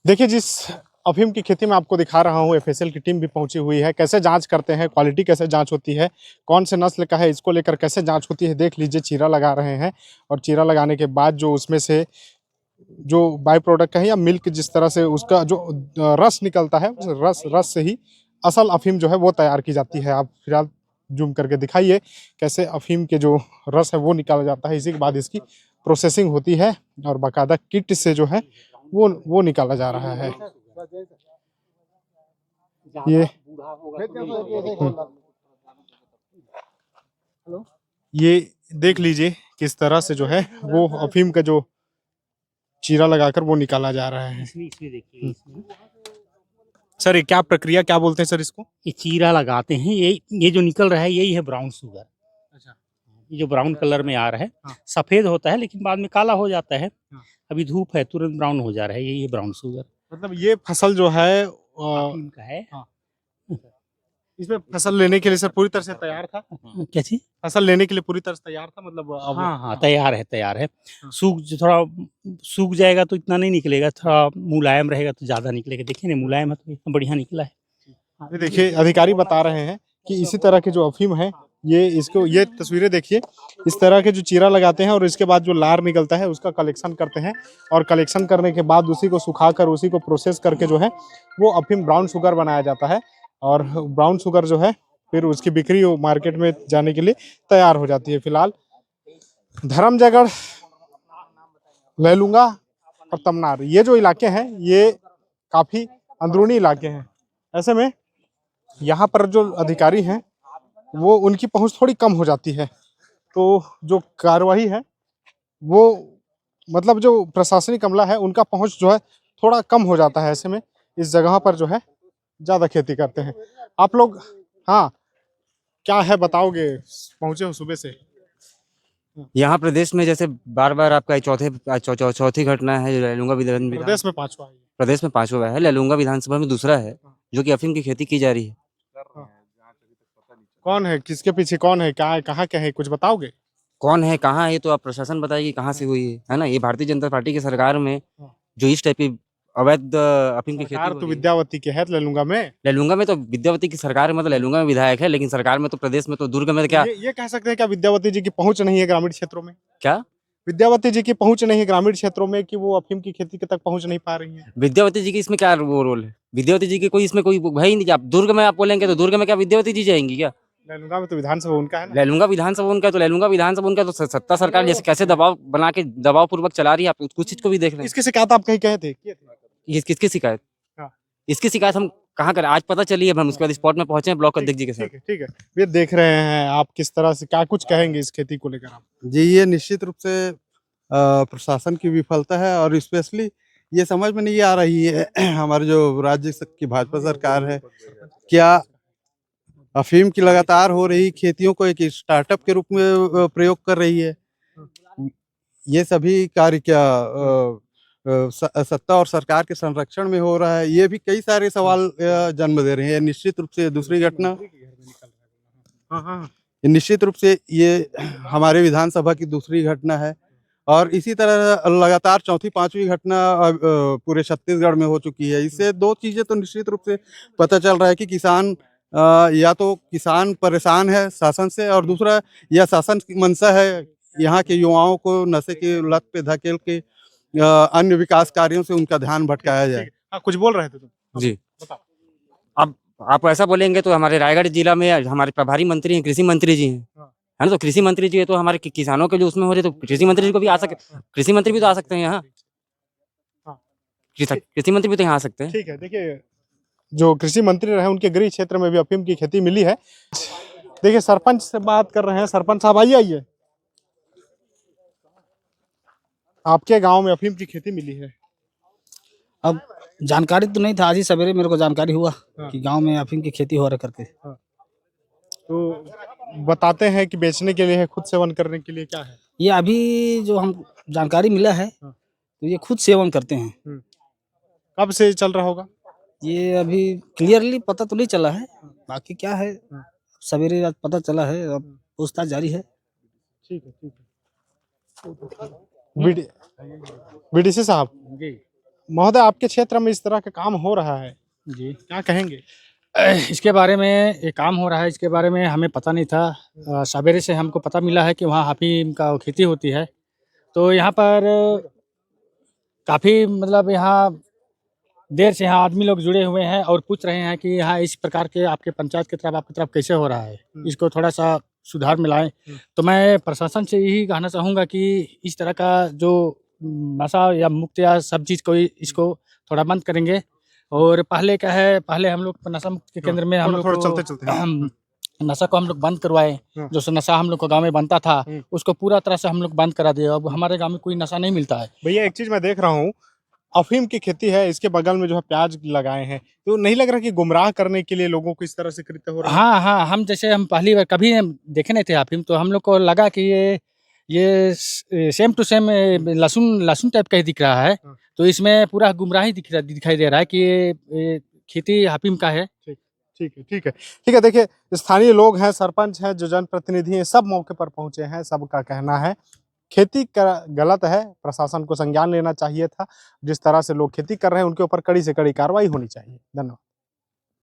देखिए, जिस अफ़ीम की खेती मैं आपको दिखा रहा हूँ, एफएसएल की टीम भी पहुंची हुई है। कैसे जांच करते हैं, क्वालिटी कैसे जांच होती है, कौन से नस्ल का है, इसको लेकर कैसे जांच होती है, देख लीजिए। चीरा लगा रहे हैं और चीरा लगाने के बाद जो उसमें से जो बाय प्रोडक्ट है या मिल्क, जिस तरह से उसका जो रस निकलता है, उस रस रस से ही असल अफ़ीम जो है वो तैयार की जाती है। आप फिलहाल जूम करके दिखाइए कैसे अफ़ीम के जो रस है वो निकाला जाता है। इसी के बाद इसकी प्रोसेसिंग होती है और बाकायदा किट से जो है वो निकाला जा रहा है। ये ये देख लीजिए किस तरह से जो है वो अफ़ीम का जो चीरा लगाकर वो निकाला जा रहा है। इसमें देखिए, सर, ये क्या प्रक्रिया, क्या बोलते हैं सर इसको? ये चीरा लगाते हैं। ये जो निकल रहा है यही है ब्राउन शुगर। अच्छा। ये जो ब्राउन कलर में आ रहा है, हाँ। सफेद होता है लेकिन बाद में काला हो जाता है। हाँ। अभी धूप है, तुरंत ब्राउन हो जा रहा है। यही है ब्राउन शुगर। मतलब ये फसल जो है अफीम का है। हाँ। इसमें फसल लेने के लिए सर पूरी तरह से तैयार था? क्या चीज? फसल लेने के लिए पूरी तरह से तैयार था, मतलब अब हाँ, तैयार है, तैयार है। हाँ। थोड़ा सूख जाएगा तो इतना नहीं निकलेगा, थोड़ा मुलायम रहेगा तो ज्यादा निकलेगा। देखिए ना, मुलायम है तो इतना बढ़िया निकला है। ये देखिए, अधिकारी बता रहे हैं कि इसी तरह के जो अफीम है, ये तस्वीरें देखिए। इस तरह के जो चीरा लगाते हैं और इसके बाद जो लार निकलता है उसका कलेक्शन करते हैं और कलेक्शन करने के बाद उसी को सुखाकर उसी को प्रोसेस करके जो है वो अफीम ब्राउन शुगर बनाया जाता है। और ब्राउन शुगर जो है फिर उसकी बिक्री मार्केट में जाने के लिए तैयार हो जाती है। फिलहाल धर्मजयगढ़, लैलूंगा और तमनार, ये जो इलाके हैं ये काफ़ी अंदरूनी इलाके हैं। ऐसे में यहाँ पर जो अधिकारी हैं वो उनकी पहुँच थोड़ी कम हो जाती है, तो जो कार्रवाई है वो मतलब जो प्रशासनिक अमला है उनका पहुँच जो है थोड़ा कम हो जाता है। ऐसे में इस जगह पर जो है ज़्यादा खेती करते हैं। आप लोग हाँ, क्या है बताओगे? पहुँचे हो सुबह से? यहाँ प्रदेश में जैसे बार बार आपका ये चौथी घटना है। लैलूंगा प्रदेश में पाँचवा है। प्रदेश में पांचवा है। लैलूंगा विधानसभा में दूसरा है जो कि अफीम की खेती की जा रही है। कौन है, किसके पीछे कौन है, क्या है, कहाँ क्या है, कुछ बताओगे? कौन है, कहाँ है, ये तो आप प्रशासन बताइए कहाँ से हुई है ना। ये भारतीय जनता पार्टी की सरकार में जो इस टाइप की अवैध अफीम की खेती सरकार हो तो रही है। विद्यावती के है लैलूंगा में। लैलूंगा में तो विद्यावती की सरकार में, मतलब लैलूंगा में विधायक है, लेकिन सरकार में तो प्रदेश में तो दुर्ग में क्या ये कह सकते हैं क्या विद्यावती जी की पहुंच नहीं है ग्रामीण क्षेत्रों में? क्या विद्यावती जी की पहुंच नहीं है ग्रामीण क्षेत्रों में कि वो अफीम की खेती तक पहुंच नहीं पा रही है? विद्यावती जी की इसमें क्या वो रोल है? विद्यावती जी की कोई इसमें कोई है ही नहीं। आप दुर्ग में आप बोलेंगे तो दुर्ग में क्या विद्यावती जी जाएंगी क्या? लैलूंगा में तो विधानसभा उनका है ना। लैलूंगा विधानसभा उनका, तो लैलूंगा विधानसभा उनका, तो सत्ता सरकार जैसे कैसे दबाव बना के दबाव पूर्वक चला रही है, आप कुछ चीज को भी देख रहे हैं। इसकी शिकायत आप कहीं किए थे? ये किसकी शिकायत? हाँ। इसकी शिकायत हम कहाँ करें? आज पता चली है, हम उसके बाद स्पॉट में पहुंचे हैं ब्लॉक अध्यक्ष जी के साथ। ठीक है। ये देख रहे हैं आप किस तरह से, क्या कुछ कहेंगे इस खेती को लेकर आप? जी, ये निश्चित रूप से प्रशासन की विफलता है और स्पेशली ये समझ में नहीं आ रही है हमारे जो राज्य की भाजपा सरकार है, क्या अफीम की लगातार हो रही खेतियों को एक स्टार्टअप के रूप में प्रयोग कर रही है। ये सभी कार्य क्या सत्ता और सरकार के संरक्षण में हो रहा है? ये भी कई सारे सवाल जन्म दे रहे हैं। निश्चित रूप से दूसरी घटना, निश्चित रूप से ये हमारे विधानसभा की दूसरी घटना है और इसी तरह लगातार चौथी पांचवी घटना पूरे छत्तीसगढ़ में हो चुकी है। इससे दो चीजें तो निश्चित रूप से पता चल रहा है कि किसान या तो किसान परेशान है शासन से, और दूसरा यह शासन की मंशा है यहाँ के युवाओं को नशे की लत पे धकेल के अन्य विकास कार्यों से उनका ध्यान भटकाया जाए। कुछ बोल रहे थे तुम? जी, अब आप ऐसा बोलेंगे तो हमारे रायगढ़ जिला में हमारे प्रभारी मंत्री हैं, कृषि मंत्री जी हैं, है ना। तो कृषि मंत्री जी है तो हमारे किसानों के जो उसमें हो रहे, तो कृषि मंत्री जी को भी आ सकते, कृषि मंत्री भी तो आ सकते हैं यहाँ। कृषि मंत्री भी तो यहाँ आ सकते हैं। ठीक है, देखिए जो कृषि मंत्री रहे उनके गृह क्षेत्र में भी अफीम की खेती मिली है। देखिए सरपंच से बात कर रहे हैं। सरपंच साहब आइए। आपके गांव में अफीम की खेती मिली है? अब जानकारी तो नहीं था, आज ही सवेरे मेरे को जानकारी हुआ कि गांव में अफीम की खेती हो रहा करके। तो बताते हैं कि बेचने के लिए है, खुद सेवन करने के लिए क्या है? ये अभी जो हम जानकारी मिला है तो ये खुद सेवन करते हैं। कब से चल रहा होगा? ये अभी क्लियरली पता तो नहीं चला है, बाकी क्या है सवेरे आज पता चला है, अब पूछताछ जारी है। ठीक है। बीडीसी साहब, महोदय, आपके क्षेत्र में इस तरह का काम हो रहा है, जी क्या कहेंगे? इसके बारे में ये काम हो रहा है, इसके बारे में हमें पता नहीं था। सवेरे से हमको पता मिला है कि वहाँ अफीम का खेती होती है। तो यहाँ पर काफ़ी मतलब यहाँ देर से यहाँ आदमी लोग जुड़े हुए हैं और पूछ रहे हैं कि यहाँ इस प्रकार के आपके पंचायत की तरफ, आपकी तरफ कैसे हो रहा है, इसको थोड़ा सा सुधार में लाएं। तो मैं प्रशासन से यही कहना चाहूँगा कि इस तरह का जो नशा या मुक्त या सब चीज़ को इसको थोड़ा बंद करेंगे। और पहले क्या है, पहले हम लोग नशा मुक्त के केंद्र में हम लोग थोड़ा को चलते नशा को हम लोग बंद करवाए। हाँ। जो नशा हम लोग को गांव में बनता था उसको पूरा तरह से हम लोग बंद करा दिए। अब हमारे गांव में कोई नशा नहीं मिलता है। भैया, एक चीज मैं देख रहा हूँ, अफीम की खेती है, इसके बगल में जो है प्याज लगाए हैं, तो नहीं लग रहा कि गुमराह करने के लिए लोगों को इस तरह से कृत्य हो रहा है? हाँ हाँ, हम जैसे हम पहली बार कभी देखे नहीं थे अफीम, तो हम लोग को लगा कि ये सेम टू सेम लहसुन टाइप का ही दिख रहा है। हाँ। तो इसमें पूरा गुमराही दिखाई दे रहा है कि ये खेती अफीम का है। ठीक है, ठीक है, ठीक है। देखिए, स्थानीय लोग हैं, सरपंच हैं, जो जनप्रतिनिधि हैं, सब मौके पर पहुंचे हैं। सबका कहना है खेती गलत है, प्रशासन को संज्ञान लेना चाहिए था। जिस तरह से लोग खेती कर रहे हैं उनके ऊपर कड़ी से कड़ी कार्रवाई होनी चाहिए। धन्यवाद।